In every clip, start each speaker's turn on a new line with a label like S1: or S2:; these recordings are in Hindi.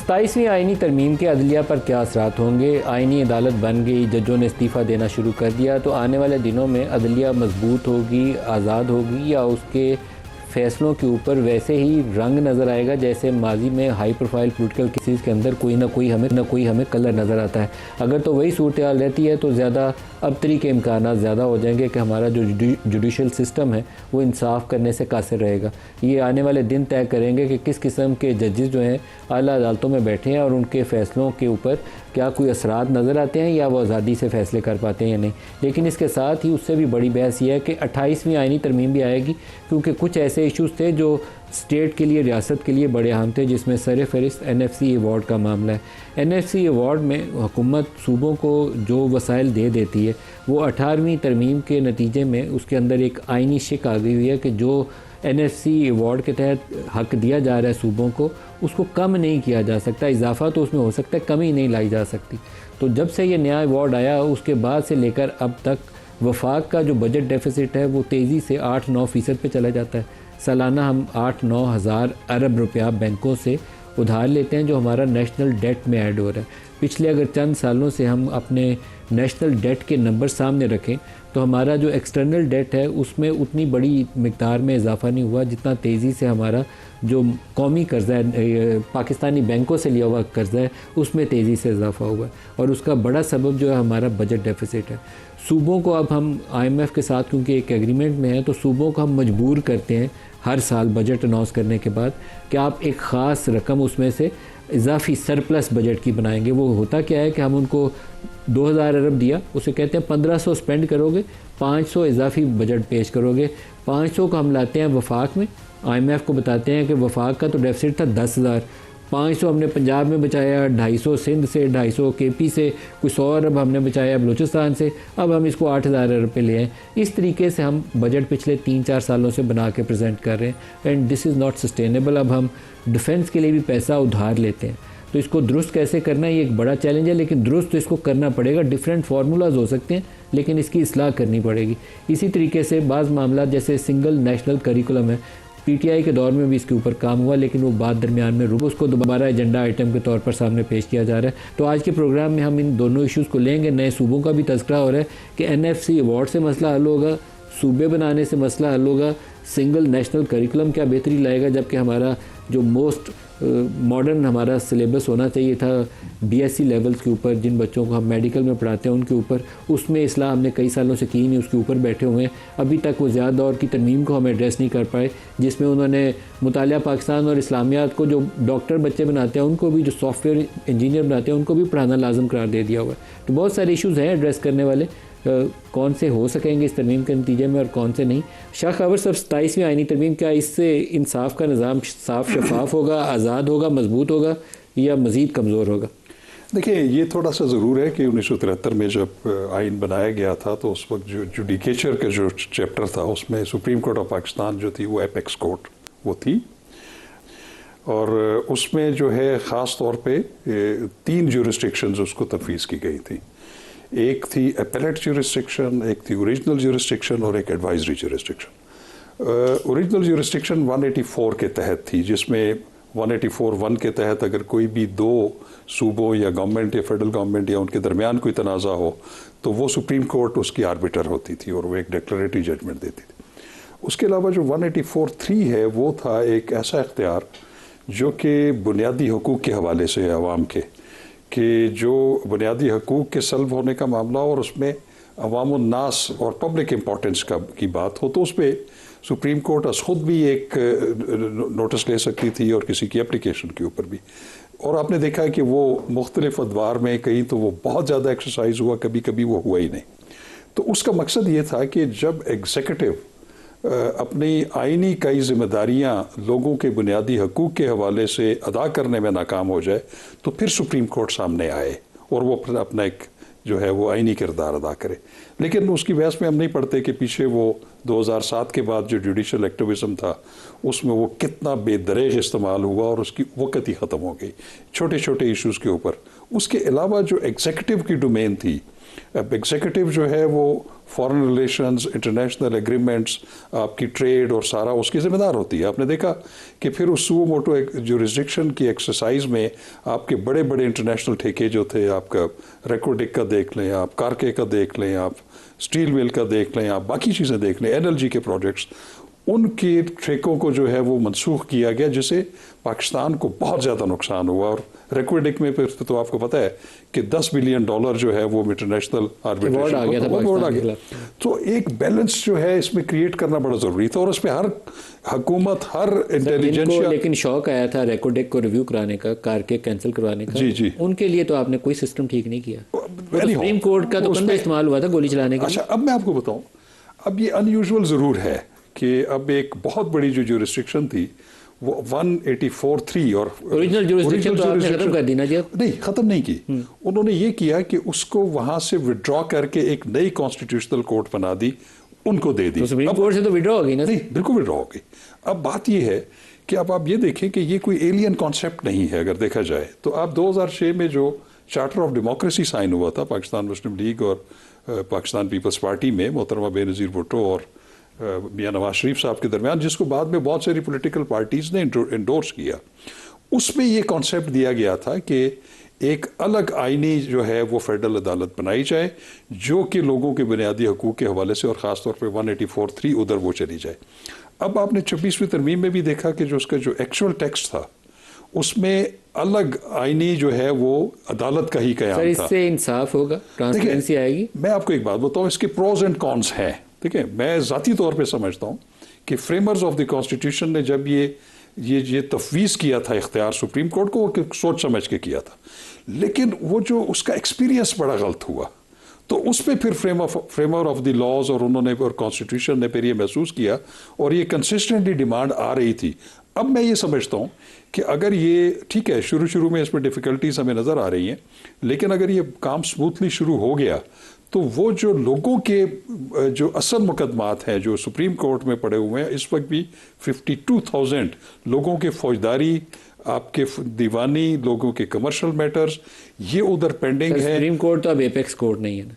S1: 27वीं आइनी तरमीम के अदलिया पर क्या असरात होंगे। आइनी अदालत बन गई, जजों ने इस्तीफ़ा देना शुरू कर दिया, तो आने वाले दिनों में अदलिया मजबूत होगी, आज़ाद होगी, या उसके फ़ैसलों के ऊपर वैसे ही रंग नज़र आएगा जैसे माजी में हाई प्रोफाइल पोलिटिकल केसेस के अंदर कोई ना कोई हमें कलर नज़र आता है। अगर तो वही सूरत हाल रहती है तो ज़्यादा अबतरी के इम्कान ज़्यादा हो जाएंगे कि हमारा जो जुडिशल सिस्टम है वो इंसाफ करने से कासिर रहेगा। ये आने वाले दिन तय करेंगे कि किस किस्म के जजेस जो हैं आला अदालतों में बैठे हैं और उनके फ़ैसलों के ऊपर क्या कोई असरात नज़र आते हैं या वो आज़ादी से फ़ैसले कर पाते हैं या नहीं। लेकिन इसके साथ ही उससे भी बड़ी बहस यह है कि 28वीं आइनी तरमीम भी आएगी, क्योंकि कुछ ऐसे इशूज़ थे जो स्टेट के लिए, रियासत के लिए बड़े अहम थे, जिसमें सर फहरिस्त NFC अवार्ड का मामला है। NFC अवार्ड में हुकूमत सूबों को जो वसाइल दे देती है वो 18वीं तरमीम के नतीजे में उसके अंदर एक आइनी शिक आ गई हुई है कि जो NFC अवार्ड के तहत हक दिया जा रहा है सूबों को, उसको कम नहीं किया जा सकता, इजाफा तो उसमें हो सकता है, कमी नहीं लाई जा सकती। तो जब से ये नया अवार्ड आया उसके बाद से लेकर अब तक वफाक का जो बजट डेफिसिट है वो तेज़ी से 8-9% पे चला जाता है। सालाना हम 8-9 हज़ार अरब रुपया बैंकों से उधार लेते हैं जो हमारा नेशनल डेट में ऐड हो रहा है। पिछले अगर चंद सालों से हम अपने नेशनल डेट के नंबर सामने रखें तो हमारा जो एक्सटर्नल डेट है उसमें उतनी बड़ी मिकदार में इजाफा नहीं हुआ जितना तेज़ी से हमारा जो कौमी कर्ज़ा है, पाकिस्तानी बैंकों से लिया हुआ कर्ज़ा है, उसमें तेज़ी से इजाफा हुआ है। और उसका बड़ा सबब जो है हमारा बजट डेफिसिट है। सूबों को अब हम IMF के साथ क्योंकि एक एग्रीमेंट में है तो सूबों को हम मजबूर करते हैं हर साल बजट अनाउंस करने के बाद कि आप एक ख़ास रकम उसमें से इजाफी सरप्लस बजट की बनाएंगे। वो होता क्या है कि हम उनको 2000 अरब दिया, उसे कहते हैं 1500 स्पेंड करोगे, 500 इजाफी बजट पेश करोगे। 500 को हम लाते हैं वफाक में, IMF को बताते हैं कि वफाक का तो डेफिसिट था 10,000, 500 हमने पंजाब में बचाया, 250 सिंध से, 250 KP से, कुछ 100 अरब हमने बचाया बलूचिस्तान से, अब हम इसको 8,000 अरब पे ले आए। इस तरीके से हम बजट पिछले 3-4 सालों से बना के प्रेजेंट कर रहे हैं and this is not sustainable. अब हम डिफेंस के लिए भी पैसा उधार लेते हैं, तो इसको दुरुस्त कैसे करना है ये एक बड़ा चैलेंज है, लेकिन दुरुस्त तो इसको करना पड़ेगा। डिफरेंट फार्मूलाज हो सकते हैं लेकिन इसकी इस्लाह करनी पड़ेगी। इसी तरीके से बाज़ मामला जैसे सिंगल नेशनल करिकुलम है, PTI के दौर में भी इसके ऊपर काम हुआ लेकिन वो बात दरमियान में रुक, उसको दोबारा एजेंडा आइटम के तौर पर सामने पेश किया जा रहा है। तो आज के प्रोग्राम में हम इन दोनों इश्यूज़ को लेंगे। नए सूबों का भी तज़किरा हो रहा है कि NFC अवार्ड से मसला हल होगा, सूबे बनाने से मसला हल होगा, सिंगल नेशनल करिकुलम क्या बेहतरी लाएगा, जबकि हमारा जो मोस्ट मॉडर्न हमारा सिलेबस होना चाहिए था BSc लेवल्स के ऊपर, जिन बच्चों को हम मेडिकल में पढ़ाते हैं उनके ऊपर, उसमें इस्लाह हमने कई सालों से की नहीं, उसके ऊपर बैठे हुए हैं। अभी तक वो ज़्यादा दौर की तरमीम को हम एड्रेस नहीं कर पाए, जिसमें उन्होंने मुतालिया पाकिस्तान और इस्लामियात को जो डॉक्टर बच्चे बनाते हैं उनको भी, जो सॉफ्टवेयर इंजीनियर बनाते हैं उनको भी पढ़ाना लाजम करार दे दिया हुआ है। तो बहुत सारे इशूज़ हैं एड्रेस करने वाले, कौन से हो सकेंगे इस तरमीम के नतीजे में और कौन से नहीं। शाह खबर सब 27वीं आइनी तरमीम, क्या इससे इंसाफ का निज़ाम साफ शफाफ होगा, आज़ाद होगा, मजबूत होगा या मज़ीद कमज़ोर होगा?
S2: देखिए, ये थोड़ा सा ज़रूर है कि 1973 में जब आइन बनाया गया था तो उस वक्त जो जुडिकेचर का जो चैप्टर था उसमें सुप्रीम कोर्ट ऑफ पाकिस्तान जो थी वो एपेक्स कोर्ट वो थी, और उसमें जो है ख़ास तौर पे 3 ज्यूरिस्डिक्शंस उसको तफवीज़ की गई थी। एक थी एपेलेट ज्यूरिस्डिक्शन, एक थी ओरिजिनल ज्यूरिस्डिक्शन और एक एडवाइजरी ज्यूरिस्डिक्शन। ओरिजिनल ज्यूरिस्डिक्शन 184 के तहत थी, जिसमें 184(1) के तहत अगर कोई भी 2 सूबों या गवर्नमेंट या फेडरल गवर्नमेंट या उनके दरमियान कोई तनाज़ा हो तो वो सुप्रीम कोर्ट उसकी आर्बिटर होती थी और वो एक डिक्लेरेटरी जजमेंट देती थी। उसके अलावा जो 184(3) है वो था एक ऐसा इख्तियार जो कि बुनियादी हकूक़ के हवाले से अवाम के, कि जो बुनियादी हकूक़ के सल्ब होने का मामला और उसमें अवाम नास और पब्लिक इम्पोर्टेंस की बात हो तो उस पर सुप्रीम कोर्ट ख़ुद भी एक नोटिस ले सकती थी और किसी की एप्लीकेशन के ऊपर भी। और आपने देखा है कि वो मुख्तलिफ अदवार में कहीं तो वो बहुत ज़्यादा एक्सरसाइज हुआ, कभी कभी वो हुआ ही नहीं। तो उसका मकसद ये था कि जब एग्जीक्यूटिव अपनी आइनी कई जिम्मेदारियां लोगों के बुनियादी हकूक़ के हवाले से अदा करने में नाकाम हो जाए तो फिर सुप्रीम कोर्ट सामने आए और वो अपना एक जो है वो आइनी किरदार अदा करे। लेकिन उसकी बहस में हम नहीं पढ़ते कि पीछे वो 2007 के बाद जो जुडिशल एक्टिविज़म था उसमें वो कितना बेदरेग इस्तेमाल हुआ और उसकी वक़्त ही ख़त्म हो गई छोटे छोटे इश्यूज़ के ऊपर। उसके अलावा जो एग्जीक्यूटिव की डोमेन थी अब एग्जीक्यूटिव जो है वो फॉरेन रिलेशंस, इंटरनेशनल एग्रीमेंट्स, आपकी ट्रेड और सारा उसकी जिम्मेदार होती है। आपने देखा कि फिर उस सुओ मोटो जुरिस्डिक्शन की एक्सरसाइज में आपके बड़े बड़े इंटरनेशनल ठेके जो थे, आपका रेकोडिक का देख लें, आप कारके का देख लें, आप स्टील मिल का देख लें, आप बाकी चीज़ें देख लें, एनएलजी के प्रोजेक्ट्स, उनके ठेकों को जो है वो मनसूख किया गया, जिससे पाकिस्तान को बहुत ज़्यादा नुकसान हुआ। और रेक्वेडिक में फिर तो आपको पता है कि $10 बिलियन जो है वो इंटरनेशनल आर्बिट्रेशन
S1: आ गया।
S2: तो एक बैलेंस जो है इसमें क्रिएट करना बड़ा ज़रूरी था, और इसमें हर हुकूमत, हर इंटेलिजेंशिया,
S1: लेकिन शौक आया था रेकोडेक को रिव्यू कराने का, कारके कैंसिल करवाने का,
S2: जी
S1: उनके लिए तो आपने कोई सिस्टम ठीक नहीं किया। सुप्रीम कोर्ट का तो कंधा इस्तेमाल हुआ था गोली चलाने का।
S2: अच्छा, अब मैं आपको बताऊं, अब ये अनयूजुअल ज़रूर है कि अब एक बहुत बड़ी जो जुरिस्डिक्शन थी वो 184(3) और
S1: ओरिजिनल जुरिस्डिक्शन तो आपने खत्म कर दी ना जी?
S2: नहीं, खत्म नहीं की। उन्होंने ये किया कि उसको वहां से विड्रॉ करके एक नई कॉन्स्टिट्यूशनल कोर्ट बना दी, उनको दे दी।
S1: तो सुप्रीम कोर्ट से तो विड्रॉ हो गई ना?
S2: नहीं, बिल्कुल विड्रॉ हो गई। अब बात ये है कि अब आप ये देखें कि ये कोई एलियन कॉन्सेप्ट नहीं है। अगर देखा जाए तो आप 2006 में जो चार्टर ऑफ डेमोक्रेसी साइन हुआ था पाकिस्तान मुस्लिम लीग और पाकिस्तान पीपल्स पार्टी में मोहतरमा बेनज़ीर भुट्टो और मियां नवाज शरीफ साहब के दरमियान, जिसको बाद में बहुत सारी पॉलिटिकल पार्टीज़ ने इंडोर्स किया, उसमें ये कॉन्सेप्ट दिया गया था कि एक अलग आईनी जो है वो फेडरल अदालत बनाई जाए जो कि लोगों के बुनियादी हकूक़ के हवाले से, और ख़ास तौर पर 184(3) उधर वो चली जाए। अब आपने 26वीं तरमीम में भी देखा कि जो उसका जो एक्चुअल टेक्स्ट था उसमें अलग आईनी जो है वो अदालत का ही कयाम था।
S1: इससे इंसाफ होगा, ट्रांसपेरेंसी आएगी।
S2: मैं आपको एक बात बताऊं, इसके प्रोज एंड कॉन्स हैं। ठीक है, मैं ज़ाती तौर पे समझता हूं कि फ्रेमर्स ऑफ द कॉन्स्टिट्यूशन ने जब ये तफवीज़ किया था इख्तियार सुप्रीम कोर्ट को, वो सोच समझ के किया था, लेकिन वो जो उसका एक्सपीरियंस बड़ा गलत हुआ, तो उस पर फिर फ्रेमर ऑफ द लॉज और उन्होंने और कॉन्स्टिट्यूशन ने फिर ये महसूस किया, और ये कंसिस्टेंटली डिमांड आ रही थी। अब मैं ये समझता हूँ कि अगर ये ठीक है, शुरू में इसमें डिफ़िकल्टीज हमें नज़र आ रही हैं, लेकिन अगर ये काम स्मूथली शुरू हो गया तो वो जो लोगों के जो असल मुकदमात हैं जो सुप्रीम कोर्ट में पड़े हुए हैं, इस वक्त भी 52,000 लोगों के फौजदारी, आपके दीवानी, लोगों के कमर्शियल मैटर्स, ये उधर पेंडिंग है।
S1: सुप्रीम कोर्ट तो अब एपेक्स कोर्ट नहीं है ना?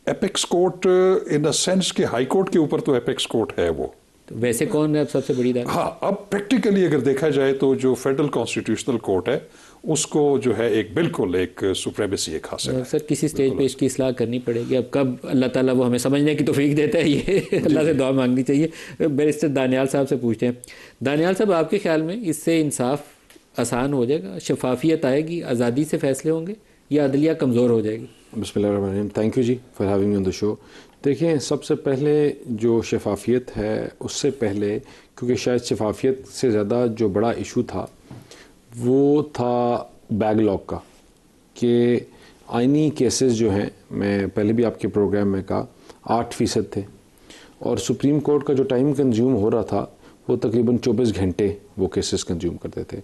S2: Apex court in a sense के हाई कोर्ट के ऊपर तो एपेक्स कोर्ट है वो।
S1: तो वैसे कौन है अब सबसे बड़ी दाद?
S2: हाँ, अब प्रैक्टिकली अगर देखा जाए तो जो फेडरल कॉन्स्टिट्यूशनल कोर्ट है उसको जो है एक बिल्कुल एक सुप्रीमेसी एक हासिल है।
S1: सर किसी स्टेज पे इसकी इस्लाह करनी पड़ेगी। अब कब अल्लाह ताला वो हमें समझने की तौफीक देता है, ये अल्लाह से दुआ मांगनी चाहिए। बैरिस्टर दानियाल साहब से पूछते हैं। दानियाल साहब, आपके ख्याल में इससे इंसाफ आसान हो जाएगा, शफाफियत आएगी, आज़ादी से फैसले होंगे, या अदलिया कमज़ोर हो जाएगी?
S3: बिस्मिल्लाहिर्रहमानिर्रहीम। Thank you ji for having me on the show. देखिए, सबसे पहले जो शफाफियत है, उससे पहले, क्योंकि शायद शफाफियत से ज़्यादा जो बड़ा इशू था वो था बैकलॉग का, कि आइनी केसेस जो हैं, मैं पहले भी आपके प्रोग्राम में कहा, 8% थे, और सुप्रीम कोर्ट का जो टाइम कंज्यूम हो रहा था वो तकरीबन 24 घंटे वो केसेस कंज्यूम करते थे।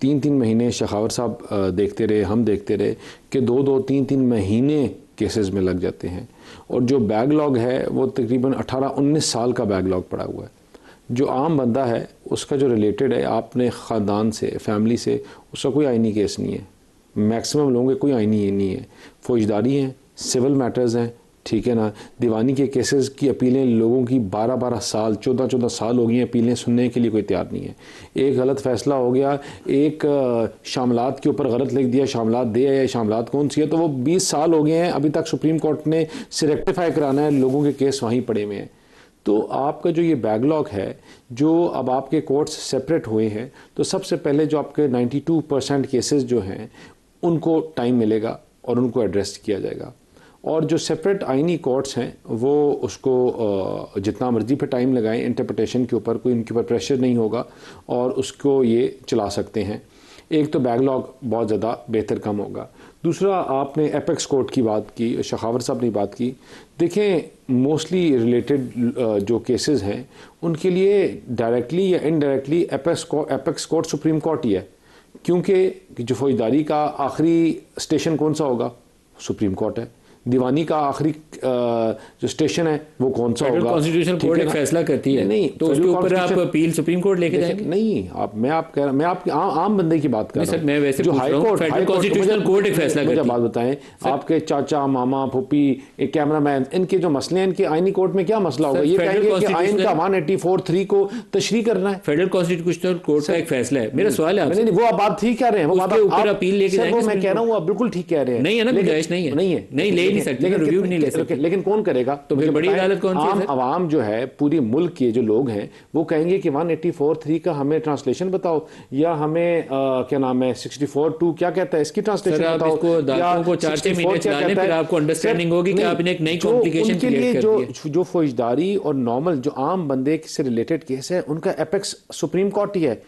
S3: 3-3 महीने शेखावत साहब देखते रहे, हम देखते रहे कि 2-2, 3-3 महीने केसेस में लग जाते हैं, और जो बैकलॉग है वो तकरीबन 18-19 साल का बैकलॉग पड़ा हुआ है। जो आम बंदा है उसका जो रिलेटेड है आपने ख़ानदान से, फैमिली से, उसका कोई आइनी केस नहीं है। मैक्सिमम लोगों के कोई आइनी नहीं है, फौजदारी हैं, सिविल मैटर्स हैं, ठीक है ना। दीवानी के केसेस की अपीलें लोगों की 12-12 साल, 14-14 साल हो गई हैं, अपीलें सुनने के लिए कोई तैयार नहीं है। एक गलत फैसला हो गया, एक शामलात के ऊपर गलत लिख दिया, शामलात दे या शामलात कौन सी है, तो वो 20 साल हो गए हैं, अभी तक सुप्रीम कोर्ट ने से रेक्टिफाई कराना है, लोगों के केस वहीं पड़े हुए हैं। तो आपका जो ये बैकलॉग है, जो अब आपके कोर्ट्स सेपरेट हुए हैं, तो सबसे पहले जो आपके 92% केसेस जो हैं उनको टाइम मिलेगा और उनको एड्रेस किया जाएगा। और जो सेपरेट आइनी कोर्ट्स हैं वो उसको जितना मर्जी पे टाइम लगाएं इंटरप्रिटेशन के ऊपर, कोई उनके ऊपर प्रेशर नहीं होगा और उसको ये चला सकते हैं। एक तो बैकलॉग बहुत ज़्यादा बेहतर कम होगा। दूसरा, आपने एपेक्स कोर्ट की बात की, शेखावत साहब ने बात की। देखें, मोस्टली रिलेटेड जो केसेस हैं उनके लिए डायरेक्टली या indirectly apex court supreme court ही है, क्योंकि जो फौजदारी का आखिरी स्टेशन कौन सा होगा, सुप्रीम कोर्ट है। दीवानी का आखिरी जो स्टेशन है वो कौन सा होगा।
S1: कॉन्स्टिट्यूशनल
S3: ठीक
S1: कोर्ट
S3: है
S1: एक
S3: ना?
S1: फैसला करती है,
S3: नहीं
S1: तो उसके
S3: Federal
S1: ऊपर आप
S3: Constitution-
S1: अपील सुप्रीम कोर्ट लेके
S3: देखिए,
S1: जाएंगे?
S3: नहीं आप मैं आपके आम बंदे की बात कर
S1: नहीं
S3: रहा
S1: सर,
S3: हूं।
S1: मैं वैसे
S3: जो
S1: पूछ रहा हूं,
S3: high court
S1: federal constitutional court एक फैसला
S3: मुझे
S1: करती
S3: बात बताएं, आपके चाचा मामा फूफी एक कैमरामैन, इनके जो मसले हैं, इनके आईनी कोर्ट में क्या मसला होगा? ये
S1: फेडरल
S3: कहेंगे कि आइन
S1: कॉन्स्टिट्यूशनल-
S3: का 184(3) को तशरीह करना है।
S1: फेडरल कॉन्स्टिट्यूशनल कोर्ट का एक फैसला है। मेरा सवाल है आपसे,
S3: नहीं वो आप बात ठीक कह रहे हैं, वो बात
S1: उसके ऊपर
S3: आप-
S1: अपील लेके
S3: सर,
S1: जाएंगे
S3: वो मैं
S1: सुप्रीम
S3: कह रहा हूँ आप बिल्कुल ठीक कह रहे हैं।
S1: नहीं है ना,
S3: लेकिन-
S1: गुंजाइश नहीं है।
S3: नहीं है,
S1: नहीं, ले नहीं सकते,
S3: लेकिन
S1: रिव्यू भी नहीं ले सकते।
S3: लेकिन कौन करेगा?
S1: तो फिर
S3: मुझे
S1: बड़ी
S3: बताएं,
S1: अदालत कौन सी है, सर?
S3: आवाम जो है पूरी मुल्क के जो लोग हैं वो कहेंगे कि 184(3) का हमें ट्रांसलेशन बताओ, या हमें क्या नाम है 64(2) क्या कहता है इसकी ट्रांसलेशन
S1: सर, आप
S3: बताओ,
S1: इसको अदालतों को 4-6 महीने
S3: क्या
S1: चला लें,
S3: कहता
S1: फिर
S3: है?
S1: आपको अंडरस्टैंडिंग
S3: सर,
S1: होगी कि
S3: नहीं,
S1: आपने एक नई
S3: जो
S1: कॉम्प्लिकेशन
S3: उनके
S1: क्रिएट
S3: लिए
S1: कर दी है।
S3: जो फौजदारी और नॉर्मल जो आम बंदे से रिलेटेड केस है उनका एपेक्स सुप्रीम कोर्ट ही है।